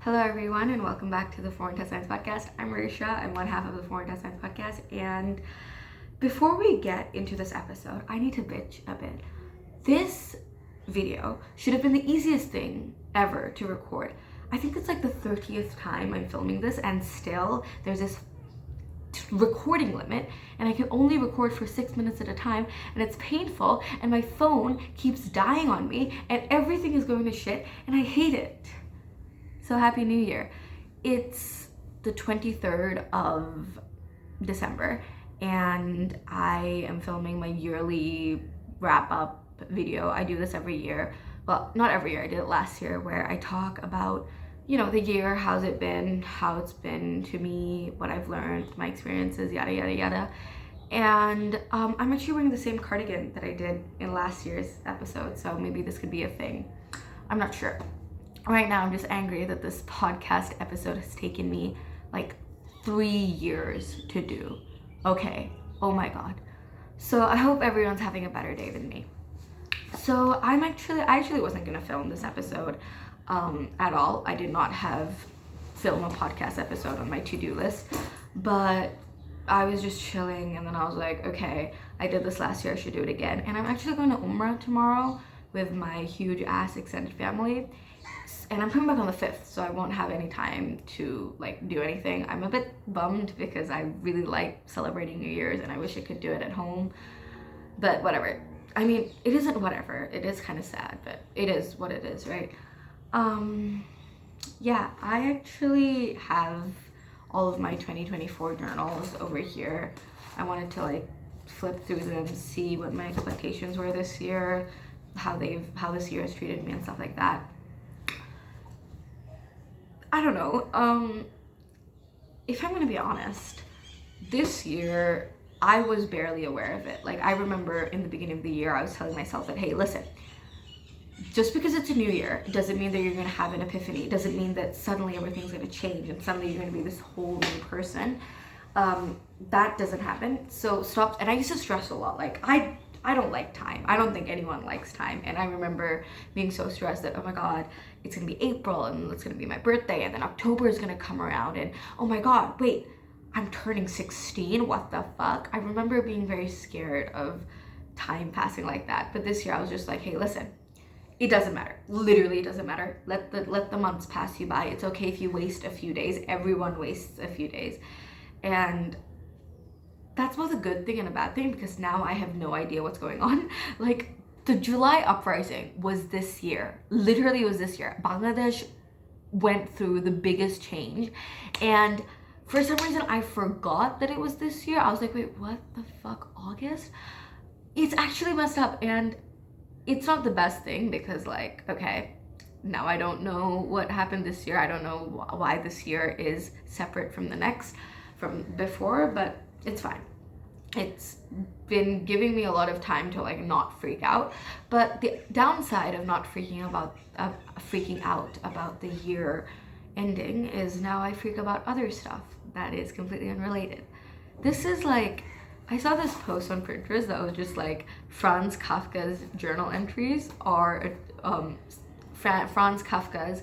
Hello everyone and welcome back to the Foreign Test Science Podcast. I'm Arisha, I'm one half of the Foreign Test Science Podcast, and before we get into this episode, I need to bitch a bit. This video should have been the easiest thing ever to record. I think it's like the 30th time I'm filming this, and still there's this recording limit and I can only record for 6 minutes at a time, and it's painful, and my phone keeps dying on me and everything is going to shit and I hate it. So happy New Year. It's the 23rd of December and I am filming my yearly wrap up video. I do this every year. Well, not every year, I did it last year, where I talk about, the year, how's it been, how it's been to me, what I've learned, my experiences, yada, yada, yada. And I'm actually wearing the same cardigan that I did in last year's episode, so maybe this could be a thing. I'm not sure. Right now, I'm just angry that this podcast episode has taken me like 3 years to do. Okay, oh my God. So I hope everyone's having a better day than me. So I actually wasn't gonna film this episode at all. I did not have film a podcast episode on my to-do list, but I was just chilling and then I was like, okay, I did this last year, I should do it again. And I'm actually going to Umrah tomorrow with my huge ass extended family. And I'm coming back on the 5th, so I won't have any time to do anything. I'm a bit bummed because I really like celebrating New Year's and I wish I could do it at home, but whatever. I mean, it isn't whatever. It is kind of sad, but it is what it is, right? Yeah, I actually have all of my 2024 journals over here. I wanted to flip through them, see what my expectations were this year, how this year has treated me and stuff like that. I don't know, if I'm gonna be honest, this year I was barely aware of it. I remember in the beginning of the year I was telling myself that, hey, listen, just because it's a new year doesn't mean that you're gonna have an epiphany. It doesn't mean that suddenly everything's gonna change and suddenly you're gonna be this whole new person. That doesn't happen, so stop. And I used to stress a lot, I don't like time. I don't think anyone likes time. And I remember being so stressed that, oh my God, it's gonna be April and it's gonna be my birthday, and then October is gonna come around and oh my God, wait, I'm turning 16, what the fuck? I remember being very scared of time passing like that. But this year I was just like, hey, listen, it doesn't matter. Literally, it doesn't matter. Let the months pass you by. It's okay if you waste a few days. Everyone wastes a few days. And that's both a good thing and a bad thing, because now I have no idea what's going on. The July uprising was this year. Literally, it was this year. Bangladesh went through the biggest change, and for some reason I forgot that it was this year. I was like, wait, what the fuck, August? It's actually messed up, and it's not the best thing because okay, now I don't know what happened this year. I don't know why this year is separate from from before, but it's fine. It's been giving me a lot of time to not freak out. But the downside of not freaking out about the year ending is now I freak about other stuff that is completely unrelated. This is I saw this post on Pinterest that was just Franz Kafka's journal entries are Franz Kafka's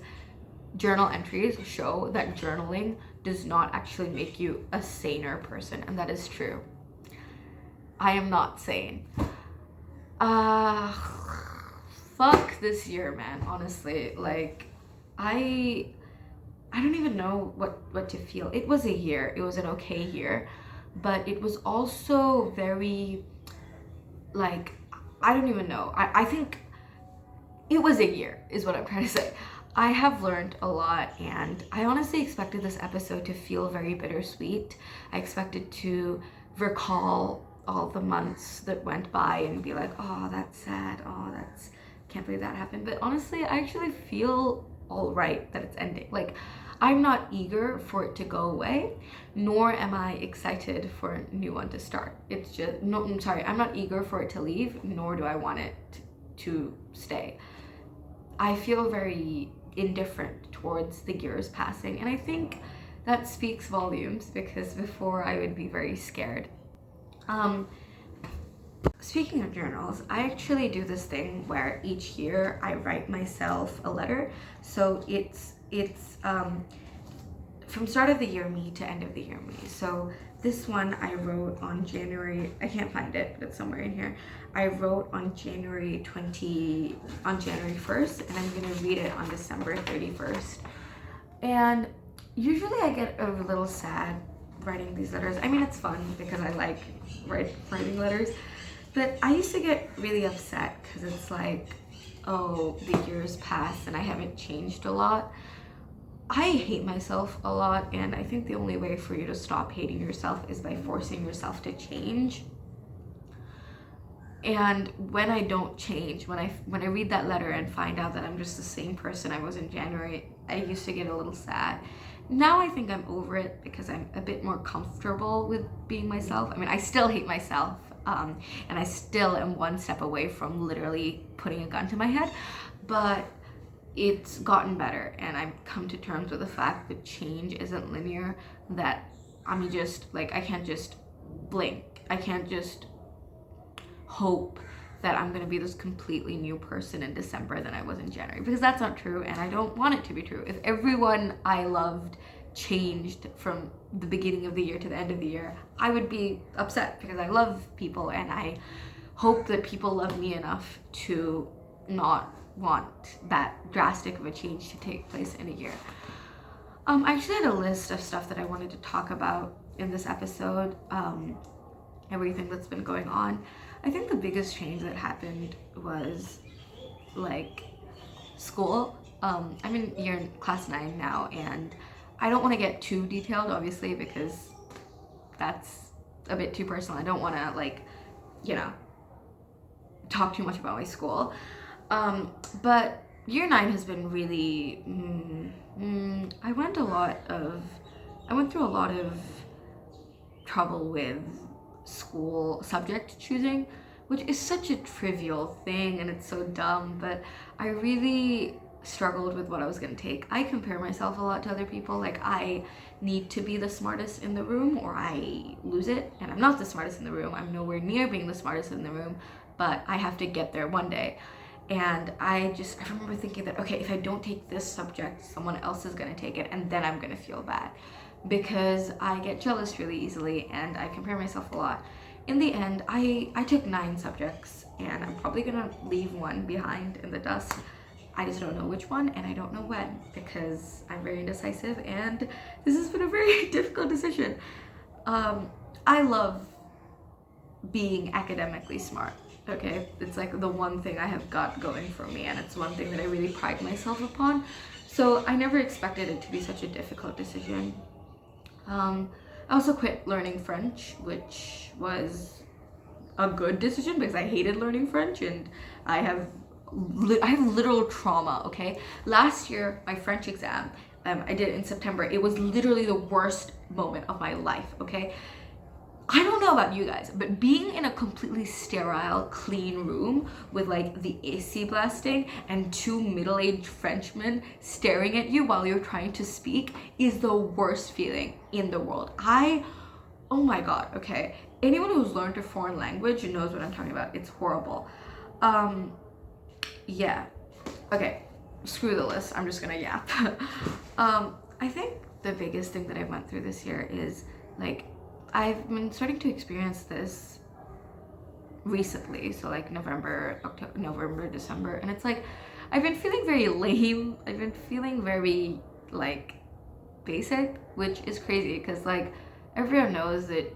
journal entries show that journaling does not actually make you a saner person, and that is true. I am not sane. Fuck this year, man. Honestly, I don't even know what to feel. It was a year. It was an okay year, but it was also very I don't even know. I think it was a year is what I'm trying to say. I have learned a lot, and I honestly expected this episode to feel very bittersweet. I expected to recall all the months that went by and be like, oh, that's sad, oh, can't believe that happened. But honestly, I actually feel all right that it's ending. I'm not eager for it to go away, nor am I excited for a new one to start. It's just, no, I'm sorry, I'm not eager for it to leave, nor do I want it to stay. I feel very indifferent towards the years passing, and I think that speaks volumes, because before I would be very scared. Speaking of journals, I actually do this thing where each year I write myself a letter. So it's it's from start of the year me to end of the year me. So this one I wrote on January, I can't find it, but it's somewhere in here. I wrote on January 1st, and I'm gonna read it on December 31st. And usually I get a little sad writing these letters. I mean, it's fun because I like writing letters, but I used to get really upset because it's like, oh, the years pass and I haven't changed a lot. I hate myself a lot, and I think the only way for you to stop hating yourself is by forcing yourself to change. And when I don't change, when I read that letter and find out that I'm just the same person I was in January, I used to get a little sad. Now I think I'm over it because I'm a bit more comfortable with being myself. I mean, I still hate myself, and I still am one step away from literally putting a gun to my head, but it's gotten better, and I've come to terms with the fact that change isn't linear, that I'm just like, I can't just blink. I can't just hope that I'm gonna be this completely new person in December than I was in January, because that's not true, and I don't want it to be true. If everyone I loved changed from the beginning of the year to the end of the year, I would be upset because I love people, and I hope that people love me enough to not want that drastic of a change to take place in a year. I actually had a list of stuff that I wanted to talk about in this episode, everything that's been going on. I think the biggest change that happened was like school. I'm in class 9 now, and I don't want to get too detailed, obviously, because that's a bit too personal. I don't want to talk too much about my school. But year 9 has been really, I went through a lot of trouble with school subject choosing, which is such a trivial thing and it's so dumb, but I really struggled with what I was going to take. I compare myself a lot to other people. Like, I need to be the smartest in the room or I lose it, and I'm not the smartest in the room. I'm nowhere near being the smartest in the room, but I have to get there one day. And I remember thinking that, okay, if I don't take this subject, someone else is going to take it, and then I'm going to feel bad, because I get jealous really easily and I compare myself a lot. In the end, I took 9 subjects, and I'm probably going to leave one behind in the dust. I just don't know which one, and I don't know when, because I'm very indecisive, and this has been a very difficult decision. I love being academically smart. Okay, it's like the one thing I have got going for me, and it's one thing that I really pride myself upon. So I never expected it to be such a difficult decision. I also quit learning French, which was a good decision because I hated learning French, and I have literal trauma. Okay, last year my French exam, I did it in September. It was literally the worst moment of my life. Okay. I don't know about you guys, but being in a completely sterile, clean room with like the AC blasting and 2 middle-aged Frenchmen staring at you while you're trying to speak is the worst feeling in the world. Oh my God, okay. Anyone who's learned a foreign language knows what I'm talking about. It's horrible. Yeah. Okay, screw the list. I'm just gonna yap. I think the biggest thing that I went through this year is like, I've been starting to experience this recently, so like November, December, and it's like I've been feeling very lame. I've been feeling very like basic, which is crazy because like everyone knows that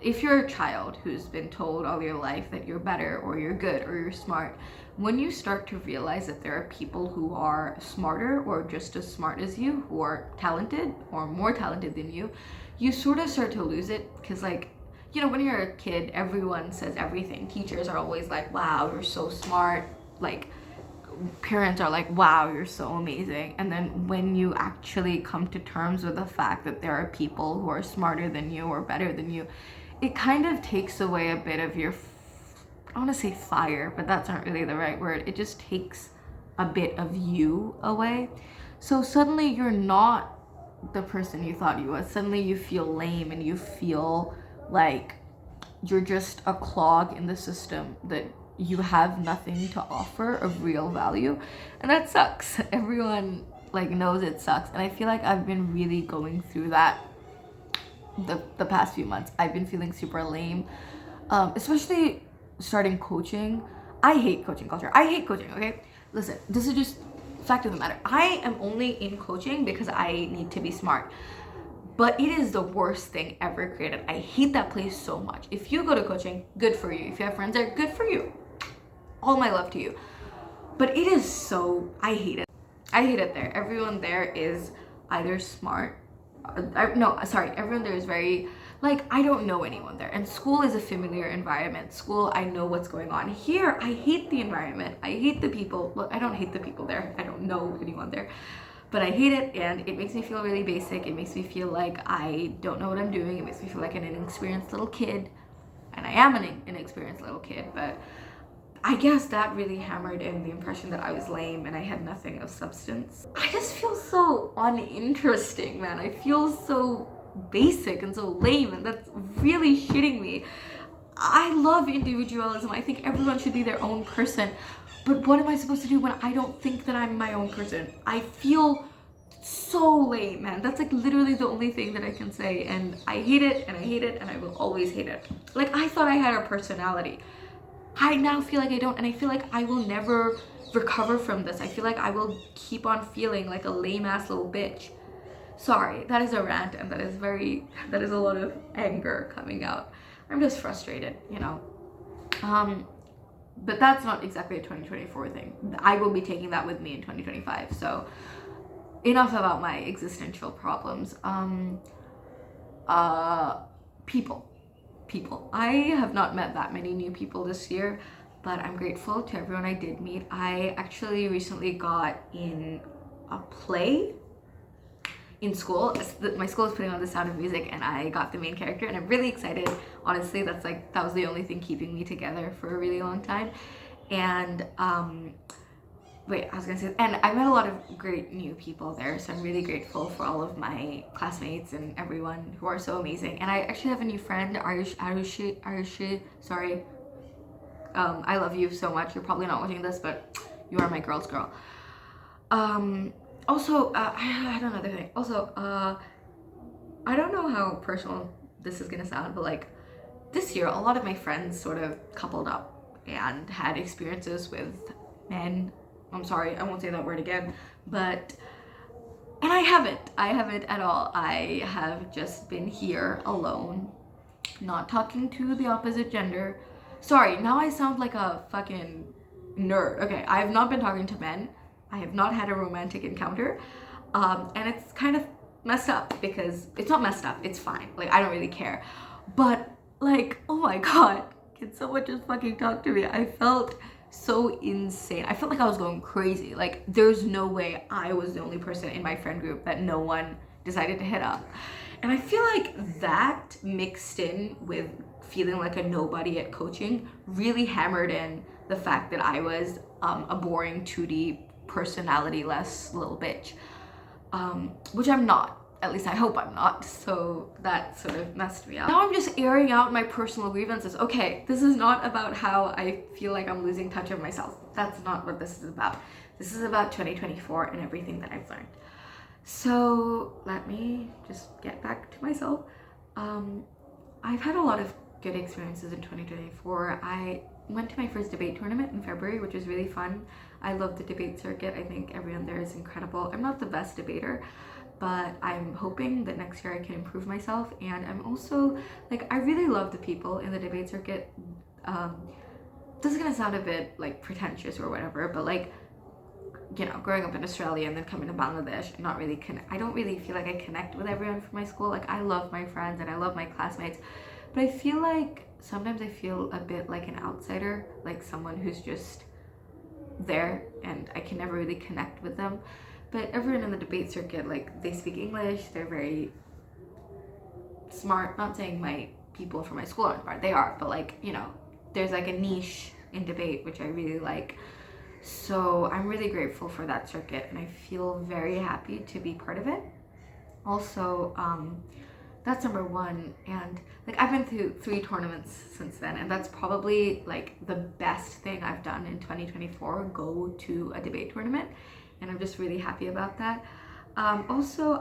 if you're a child who's been told all your life that you're better or you're good or you're smart, when you start to realize that there are people who are smarter or just as smart as you, who are talented or more talented than you, you sort of start to lose it. Because like, when you're a kid, everyone says everything. Teachers are always like, wow, you're so smart. Like, parents are like, wow, you're so amazing. And then when you actually come to terms with the fact that there are people who are smarter than you or better than you, it kind of takes away a bit of your, I want to say fire, but that's not really the right word. It just takes a bit of you away. So suddenly you're not the person you thought you was. Suddenly you feel lame and you feel like you're just a clog in the system, that you have nothing to offer of real value, and that sucks. Everyone like knows it sucks, and I feel like I've been really going through that the past few months. I've been feeling super lame, especially starting coaching. I hate coaching culture. I hate coaching. Okay, listen, this is just fact of the matter. I am only in coaching because I need to be smart. But it is the worst thing ever created. I hate that place so much. If you go to coaching, good for you. If you have friends there, good for you. All my love to you. But it is so, I hate it. I hate it there. Everyone there is either smart. Everyone there is very, like, I don't know anyone there. And school is a familiar environment. School, I know what's going on. Here, I hate the environment. I hate the people. Look, I don't hate the people there. I don't know anyone there. But I hate it, and it makes me feel really basic. It makes me feel like I don't know what I'm doing. It makes me feel like an inexperienced little kid. And I am an inexperienced little kid, but I guess that really hammered in the impression that I was lame and I had nothing of substance. I just feel so uninteresting, man. I feel so basic and so lame, and that's really shitting me. I love individualism. I think everyone should be their own person. But what am I supposed to do when I don't think that I'm my own person? I feel so lame, man. That's like literally the only thing that I can say. And I hate it, and I hate it, and I will always hate it. Like, I thought I had a personality. I now feel like I don't, and I feel like I will never recover from this. I feel like I will keep on feeling like a lame-ass little bitch. Sorry, that is a rant, and that is a lot of anger coming out. I'm just frustrated, you know. But that's not exactly a 2024 thing. I will be taking that with me in 2025. So enough about my existential problems. People. I have not met that many new people this year, but I'm grateful to everyone I did meet. I actually recently got in a play in school. My school is putting on The Sound of Music, and I got the main character, and I'm really excited. Honestly, that was the only thing keeping me together for a really long time. And and I met a lot of great new people there, so I'm really grateful for all of my classmates and everyone who are so amazing. And I actually have a new friend, Arisha, sorry. I love you so much. You're probably not watching this, but you are my girl's girl. Also, I had another thing. Also, I don't know how personal this is gonna sound, but like this year, a lot of my friends sort of coupled up and had experiences with men. I'm sorry, I won't say that word again, but, and I haven't at all. I have just been here alone, not talking to the opposite gender. Sorry, now I sound like a fucking nerd. Okay, I have not been talking to men. I have not had a romantic encounter, and it's kind of messed up, because it's not messed up, it's fine. Like, I don't really care, but like, oh my god, can someone just fucking talk to me? I felt so insane. I felt like I was going crazy. Like, there's no way I was the only person in my friend group that no one decided to hit up. And I feel like that mixed in with feeling like a nobody at coaching really hammered in the fact that I was a boring 2D personality-less little bitch, which I'm not. At least I hope I'm not. So that sort of messed me up. Now I'm just airing out my personal grievances. Okay, this is not about how I feel like I'm losing touch of myself. That's not what this is about. This is about 2024 and everything that I've learned. So let me just get back to myself. I've had a lot of good experiences in 2024. I went to my first debate tournament in February, which was really fun. I love the debate circuit. I think everyone there is incredible. I'm not the best debater, but I'm hoping that next year I can improve myself. And I'm also, like, I really love the people in the debate circuit. This is gonna sound a bit like pretentious or whatever, but like, you know, growing up in Australia and then coming to Bangladesh, I don't really feel like I connect with everyone from my school. Like, I love my friends and I love my classmates, but I feel like sometimes I feel a bit like an outsider, like someone who's just there and I can never really connect with them. But everyone in the debate circuit, like, they speak English, they're very smart. Not saying my people from my school aren't smart, they are, but like, you know, there's like a niche in debate which I really like. So I'm really grateful for that circuit and I feel very happy to be part of it. Also, that's number one. And like, I've been through 3 tournaments since then, and that's probably like the best thing I've done in 2024, go to a debate tournament. and I'm just really happy about that. Also,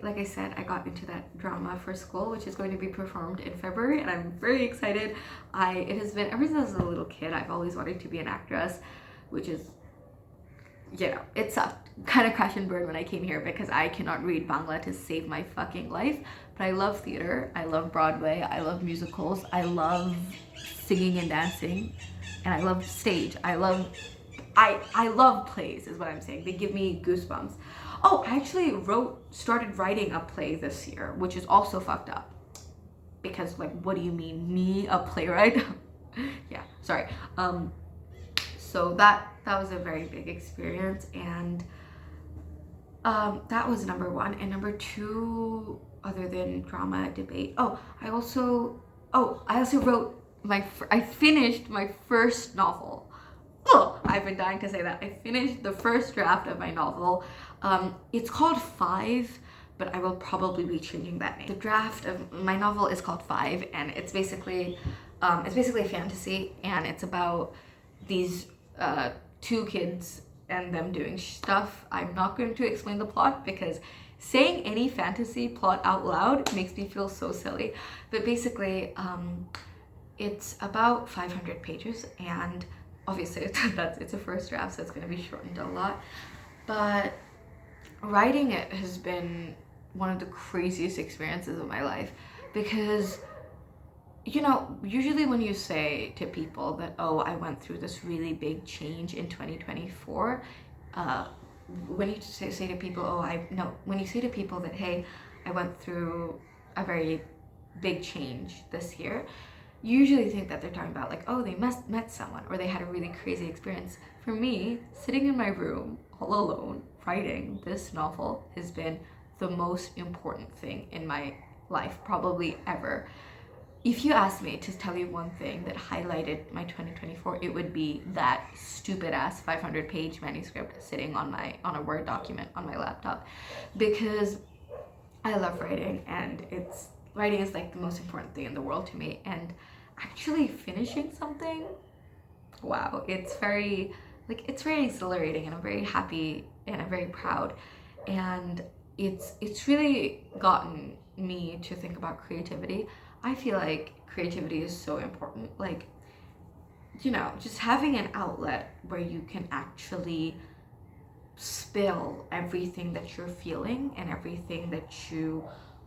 like I said, I got into that drama for school, which is going to be performed in February, and I'm very excited. It has been, ever since I was a little kid, I've always wanted to be an actress, which is, it sucked. Kind of crash and burn when I came here because I cannot read Bangla to save my fucking life. But I love theater, I love Broadway, I love musicals, I love singing and dancing, and I love stage. I love plays is what I'm saying. They give me goosebumps. Oh, I actually started writing a play this year, which is also fucked up. Because like, what do you mean, me, a playwright? Yeah, sorry. So that was a very big experience, and that was number one. And number two, other than drama, debate. I also wrote I finished my first novel. Oh, I've been dying to say that. I finished the first draft of my novel. It's called 5, but I will probably be changing that name. The draft of my novel is called 5, and it's basically a fantasy, and it's about these two kids and them doing stuff. I'm not going to explain the plot because saying any fantasy plot out loud makes me feel so silly. But basically, it's about 500 pages, and obviously it's a first draft, so it's going to be shortened a lot. But writing it has been one of the craziest experiences of my life, because usually when you say to people that, oh, I went through this really big change in 2024, when you say to people, when you say to people that, hey, I went through a very big change this year, you usually think that they're talking about like, oh, they met someone or they had a really crazy experience. For me, sitting in my room all alone writing this novel has been the most important thing in my life, probably ever. If you asked me to tell you one thing that highlighted my 2024, it would be that stupid ass 500-page manuscript sitting on a Word document on my laptop, because I love writing, and writing is like the most important thing in the world to me. And actually finishing something, wow, it's very exhilarating, and I'm very happy and I'm very proud. And it's really gotten me to think about creativity. I feel like creativity is so important. Like, just having an outlet where you can actually spill everything that you're feeling and everything that you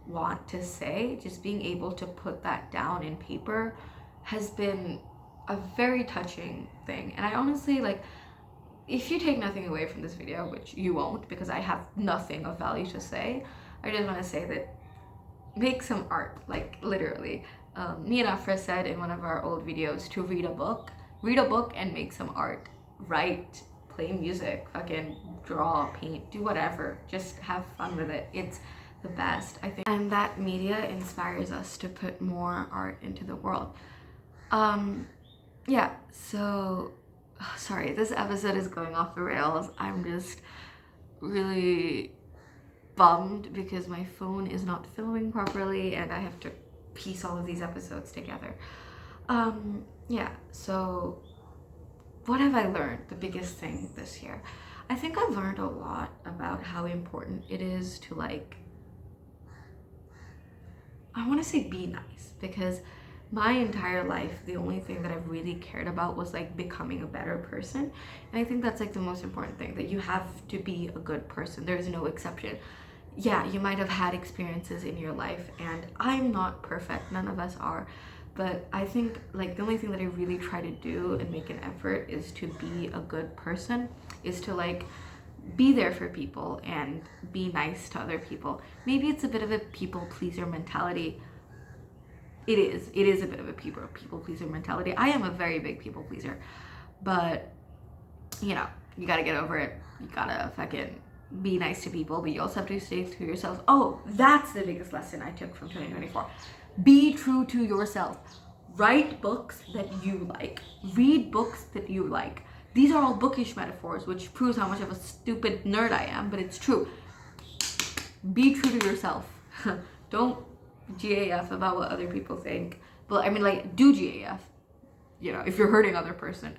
want to say, just being able to put that down in paper has been a very touching thing. And I honestly, like, if you take nothing away from this video, which you won't because I have nothing of value to say, I just want to say that make some art, like literally. Me and Afra said in one of our old videos to read a book and make some art. Write, play music, fucking draw, paint, do whatever. Just have fun with it. It's the best, I think. And that media inspires us to put more art into the world. Yeah, so, sorry, this episode is going off the rails. I'm just really bummed because my phone is not filming properly and I have to piece all of these episodes together. Yeah, so what have I learned? The biggest thing this year, I think I've learned a lot about how important it is to, like, I want to say be nice, because my entire life the only thing that I've really cared about was like becoming a better person. And I think that's like the most important thing, that you have to be a good person. There's no exception. Yeah, you might have had experiences in your life, and I'm not perfect, none of us are, but I think like the only thing that I really try to do and make an effort is to be a good person, is to like be there for people and be nice to other people. Maybe it's a bit of a people pleaser mentality. It is a bit of a people pleaser mentality. I am a very big people pleaser, but you gotta get over it. You gotta fucking be nice to people, but you also have to stay true to yourself. Oh, that's the biggest lesson I took from 2024. Be true to yourself. Write books that you like. Read books that you like. These are all bookish metaphors, which proves how much of a stupid nerd I am, but it's true. Be true to yourself. Don't GAF about what other people think. But I mean, like, do GAF. If you're hurting other person,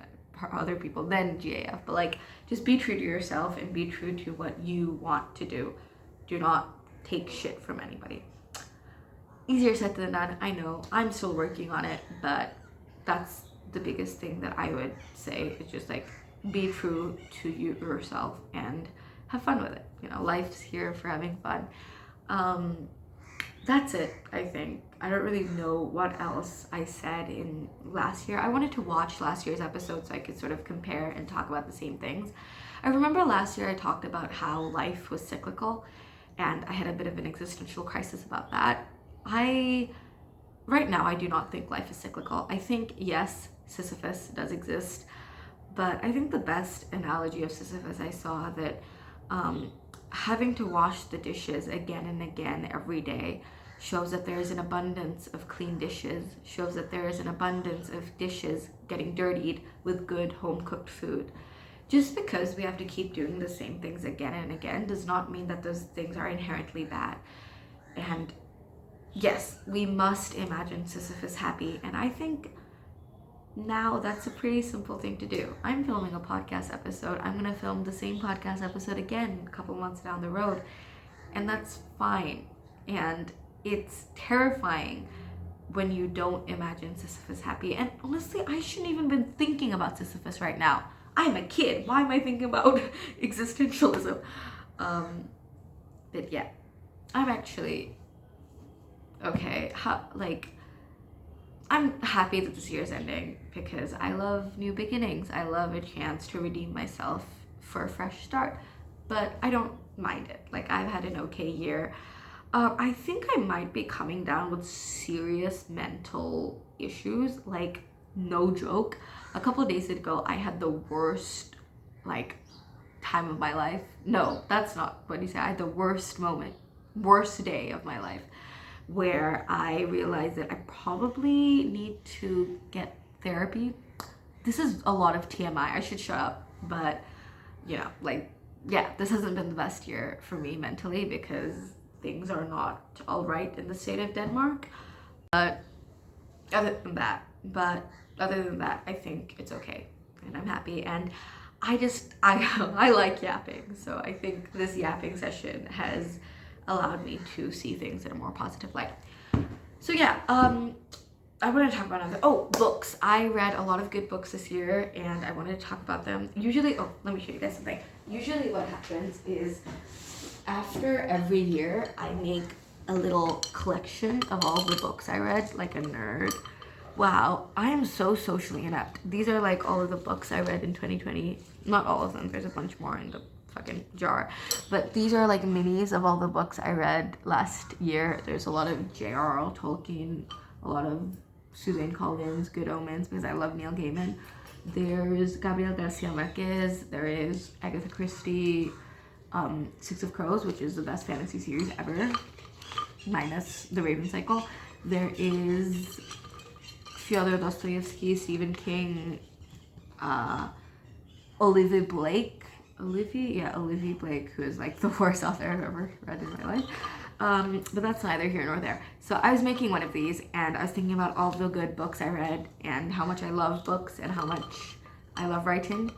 other people than GAF, but like just be true to yourself and be true to what you want to do. Do not take shit from anybody. Easier said than done, I know. I'm still working on it, but that's the biggest thing that I would say. It's just like be true to yourself and have fun with it. You know, life's here for having fun. That's it, I think. I don't really know what else I said in last year. I wanted to watch last year's episode so I could sort of compare and talk about the same things. I remember last year I talked about how life was cyclical, and I had a bit of an existential crisis about that. Right now, I do not think life is cyclical. I think, yes, Sisyphus does exist, but I think the best analogy of Sisyphus I saw that having to wash the dishes again and again every day shows that there is an abundance of clean dishes, shows that there is an abundance of dishes getting dirtied with good home-cooked food. Just because we have to keep doing the same things again and again does not mean that those things are inherently bad. And yes, we must imagine Sisyphus happy, and I think now that's a pretty simple thing to do. I'm filming a podcast episode. I'm gonna film the same podcast episode again a couple months down the road, and that's fine. And it's terrifying when you don't imagine Sisyphus happy. And honestly, I shouldn't even been thinking about Sisyphus right now. I'm a kid. Why am I thinking about existentialism? But yeah, I'm actually okay. I'm happy that this year's ending because I love new beginnings. I love a chance to redeem myself for a fresh start, but I don't mind it. Like, I've had an okay year. I think I might be coming down with serious mental issues, like no joke. A couple of days ago, I had the worst time of my life. No, that's not what he said. I had the worst day of my life, where I realized that I probably need to get therapy. This is a lot of TMI. I should shut up, but this hasn't been the best year for me mentally because things are not all right in the state of Denmark. But other than that, I think it's okay, and I'm happy. And I like yapping, so I think this yapping session has allowed me to see things in a more positive light. So yeah, I want to talk about books. I read a lot of good books this year, and I wanted to talk about them. Usually, let me show you guys something. Usually what happens is after every year, I make a little collection of all the books I read, like a nerd. Wow, I am so socially inept. These are like all of the books I read in 2020. Not all of them, there's a bunch more in the fucking jar. But these are like minis of all the books I read last year. There's a lot of J.R.R. Tolkien, a lot of Suzanne Collins, Good Omens, because I love Neil Gaiman. There's Gabriel Garcia Marquez. There is Agatha Christie, Six of Crows, which is the best fantasy series ever, minus The Raven Cycle. There is Fyodor Dostoevsky, Stephen King, Olivia Blake, who is like the worst author I've ever read in my life. But that's neither here nor there. So I was making one of these, and I was thinking about all the good books I read and how much I love books and how much I love writing.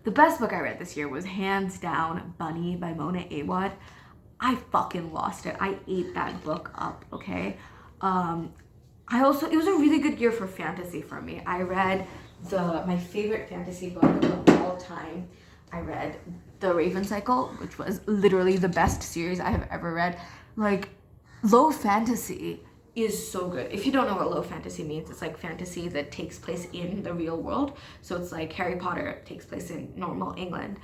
The best book I read this year was hands down Bunny by Mona Awad. I fucking lost it. I ate that book up, okay? It was a really good year for fantasy for me. I read my favorite fantasy book of all time. I read The Raven Cycle, which was literally the best series I have ever read. Like, low fantasy is so good. If you don't know what low fantasy means, it's like fantasy that takes place in the real world. So it's like Harry Potter takes place in normal England.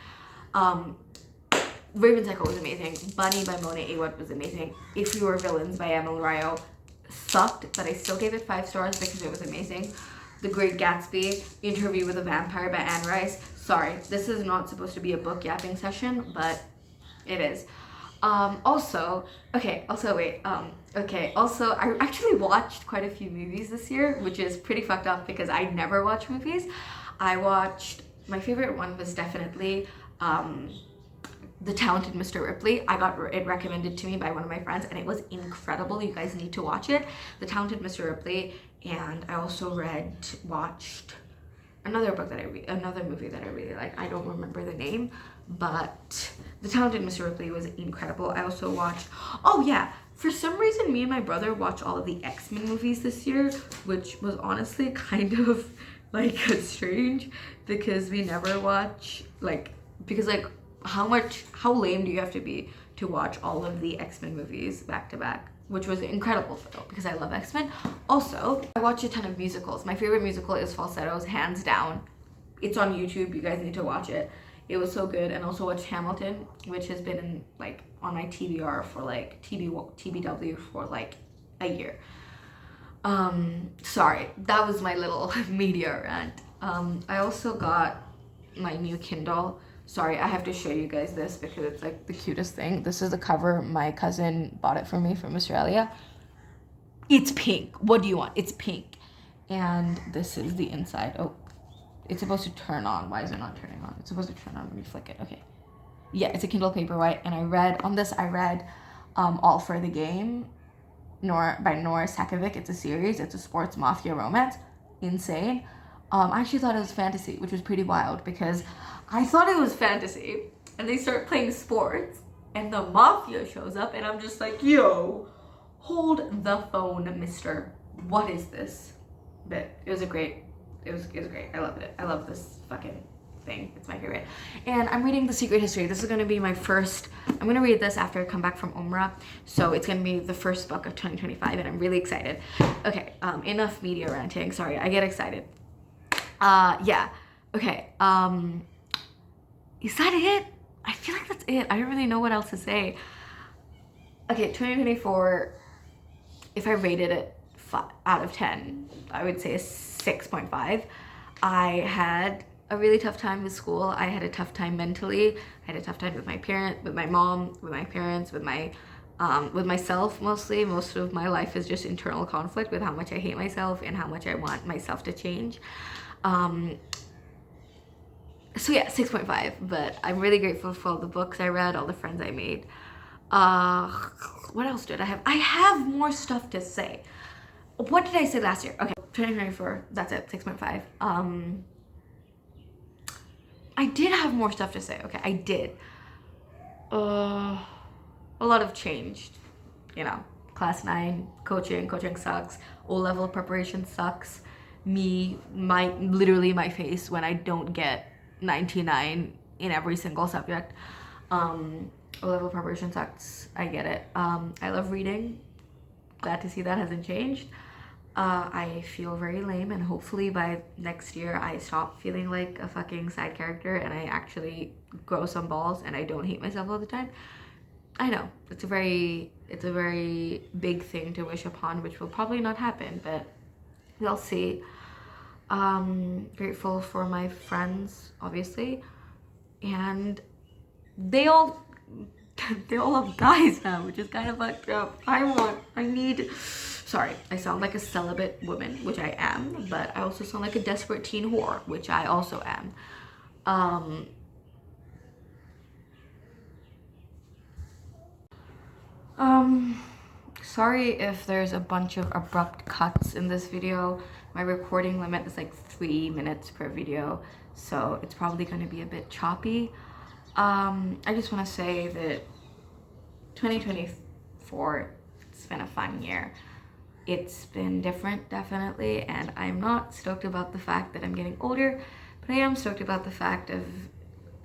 Raven Cycle was amazing. Bunny by Mona Awad was amazing. If You Were Villains by Emil Ryo sucked, but I still gave it 5 stars because it was amazing. The Great Gatsby, Interview with a Vampire by Anne Rice. Sorry, this is not supposed to be a book yapping session, but it is. Also, I actually watched quite a few movies this year, which is pretty fucked up because I never watch movies. My favorite one was definitely The Talented Mr. Ripley. I got it recommended to me by one of my friends, and it was incredible. You guys need to watch it. The Talented Mr. Ripley. And I also watched another book that I read, another movie that I really like. I don't remember the name, but The Talented Mr. Ripley was incredible. I also watched, oh yeah, for some reason, me and my brother watched all of the X-Men movies this year, which was honestly kind of like strange because we never watch because how lame do you have to be to watch all of the X-Men movies back to back? Which was incredible though, because I love X-Men. Also, I watch a ton of musicals. My favorite musical is Falsettos, hands down. It's on YouTube, you guys need to watch it. It was so good. And also watched Hamilton, which has been in, on my TBR for TBW for a year. Sorry, that was my little media rant. I also got my new Kindle. Sorry, I have to show you guys this because it's the cutest thing. This is the cover. My cousin bought it for me from Australia. It's pink. What do you want? It's pink. And this is the inside. Oh, it's supposed to turn on. Why is it not turning on? It's supposed to turn on. Let me flick it. Okay. Yeah, it's a Kindle Paperwhite. And I read All for the Game by Nora Sakovic. It's a series. It's a sports mafia romance. Insane. I actually thought it was fantasy, which was pretty wild because I thought it was fantasy, and they start playing sports, and the mafia shows up, and I'm just like, yo, hold the phone, mister. What is this? But it was great. I loved it. I love this fucking thing. It's my favorite. And I'm reading The Secret History. This is going to be my first, I'm going to read this after I come back from Umrah. So it's going to be the first book of 2025, and I'm really excited. Okay, enough media ranting. Sorry, I get excited. Yeah. Okay. Is that it? I feel like that's it. I don't really know what else to say. Okay, 2024, if I rated it out of 10, I would say a 6.5. I had a really tough time with school. I had a tough time mentally. I had a tough time with my mom, with my parents, with myself mostly. Most of my life is just internal conflict with how much I hate myself and how much I want myself to change. So yeah, 6.5, but I'm really grateful for all the books I read, all the friends I made. What else did I have? I have more stuff to say. What did I say last year? Okay, 2024, that's it, 6.5. I did have more stuff to say. Okay, I did. A lot have changed, class 9, coaching sucks, O-level preparation sucks. Literally my face when I don't get 99 in every single subject. O-level preparation sucks. I get it. I love reading. Glad to see that hasn't changed. I feel very lame, and hopefully by next year I stop feeling like a fucking side character and I actually grow some balls and I don't hate myself all the time. I know it's a very big thing to wish upon, which will probably not happen, but we'll see. Grateful for my friends, obviously, and they all have guys now, which is kind of fucked up. Sorry, I sound like a celibate woman, which I am, but I also sound like a desperate teen whore, which I also am. Sorry if there's a bunch of abrupt cuts in this video. My recording limit is 3 minutes per video, so it's probably going to be a bit choppy. I just want to say that 2024, it's been a fun year. It's been different, definitely, and I'm not stoked about the fact that I'm getting older, but I am stoked about the fact of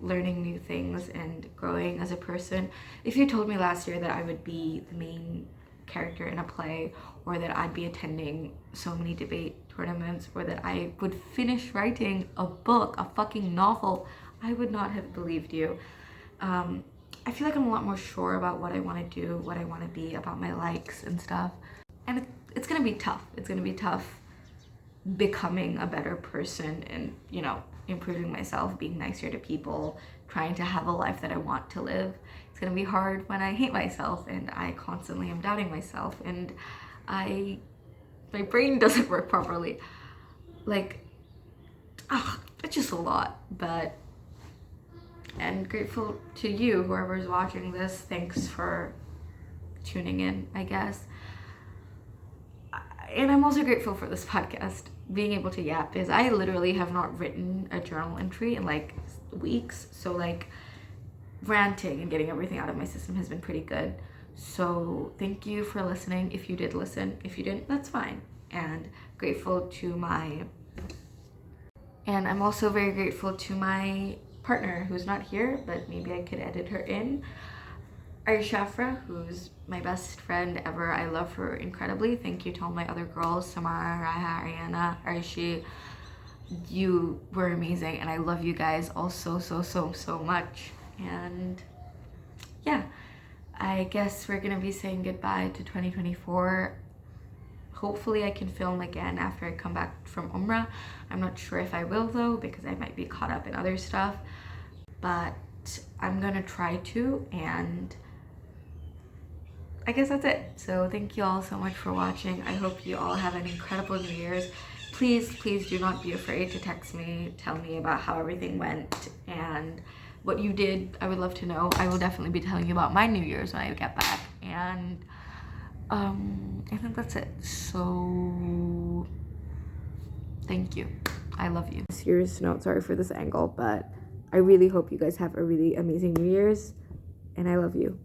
learning new things and growing as a person. If you told me last year that I would be the main character in a play, or that I'd be attending so many debate tournaments, or that I would finish writing a book, a fucking novel, I would not have believed you. I feel like I'm a lot more sure about what I want to do, what I want to be, about my likes and stuff. And it's gonna be tough. It's gonna be tough becoming a better person and, improving myself, being nicer to people, trying to have a life that I want to live. It's gonna be hard when I hate myself and I constantly am doubting myself and my brain doesn't work properly. It's just a lot, and grateful to you, whoever's watching this. Thanks for tuning in, I guess. And I'm also grateful for this podcast being able to yap is I literally have not written a journal entry in like weeks. So like ranting and getting everything out of my system has been pretty good. So thank you for listening. If you did listen, if you didn't, that's fine. And I'm also very grateful to my partner who's not here, but maybe I could edit her in. Arisha, who's my best friend ever. I love her incredibly. Thank you to all my other girls, Samara, Raiha, Ariana, Arishi. You were amazing, and I love you guys all so much. And yeah, I guess we're gonna be saying goodbye to 2024. Hopefully I can film again after I come back from Umrah. I'm not sure if I will though, because I might be caught up in other stuff, but I'm gonna try to, and I guess that's it. So thank you all so much for watching. I hope you all have an incredible New Year's. Please do not be afraid to text me, tell me about how everything went and what you did. I would love to know. I will definitely be telling you about my New Year's when I get back. And I think that's it. So thank you. I love you. Serious note, sorry for this angle, but I really hope you guys have a really amazing New Year's, and I love you.